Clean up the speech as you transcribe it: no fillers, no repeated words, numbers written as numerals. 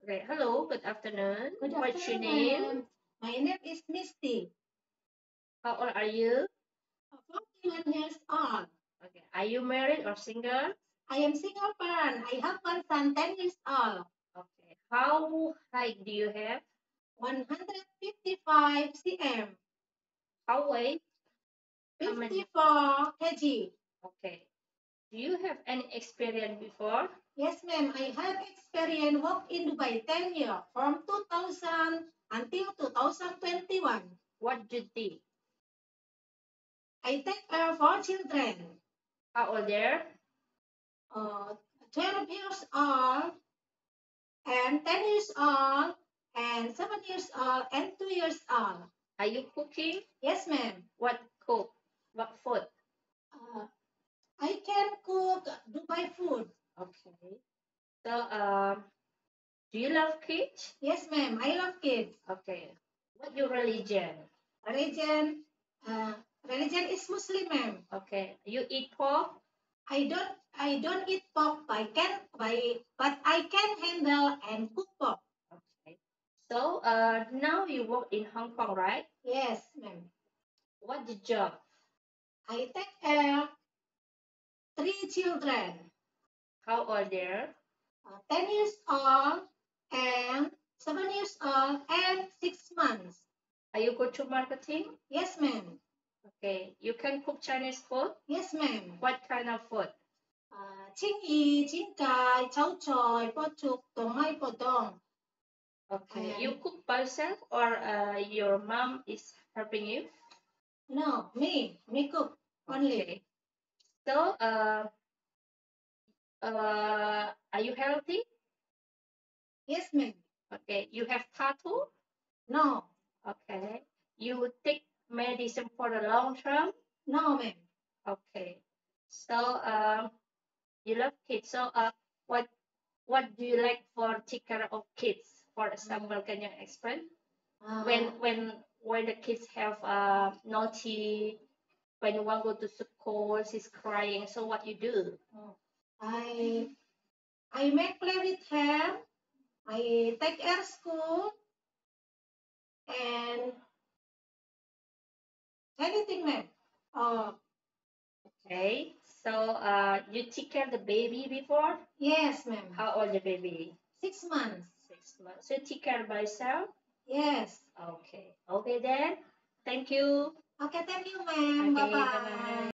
Okay, hello, good afternoon. Good What's your afternoon, name? ma'am. My name is Misty. How old are you? 41 years old. Okay, are you married or single? I am single parent. I have one son, 10 years old. Okay, how high do you have? 155 cm. How weight? How many? 54 kg. Okay. Do you have any experience before? Yes, ma'am. I have experience work in Dubai 10 years from 2000 until 2021. What do you do? I take care for children. How old they? Uh, 12 years old and 10 years old and 7 years old and 2 years old. Are you cooking? Yes, ma'am. What cook? What food? Uh, I can cook Dubai food. Okay. So, do you love kids? Yes, ma'am. I love kids. Okay. What your religion? Religion, uh, religion is Muslim, ma'am. Okay. You eat pork? I don't eat pork. But I can handle and cook pork. Okay. So, now you work in Hong Kong, right? Yes, ma'am. What's the job? I take care 3 children. How old they? 10 years old and 7 years old and 6 months. Are you good to marketing? Yes, ma'am. Okay. You can cook Chinese food? Yes, ma'am. What kind of food? Chinh y, chinh cài, cháu chòi, po chục, tổ may, po dong. Okay. You cook by yourself or your mom is helping you? No, me cook only. Okay. So, are you healthy? Yes, ma'am. Okay. You have tattoo? No, Okay. You take medicine for the long term? no, ma'am. Okay. So, you love kids. So, what do you like for take care of kids? For example, can you explain? Uh, When the kids have naughty, when you want to go to school, she's crying. So what you do? I I make play with her. I take her school and anything, ma'am. Oh, Okay. So you take care of the baby before? yes, ma'am. How old the baby? 6 months. 6 months. So you take care by yourself? Yes. Okay. Okay then. Thank you. Okay, thank you, ma'am. Okay. Bye Bye-bye. bye.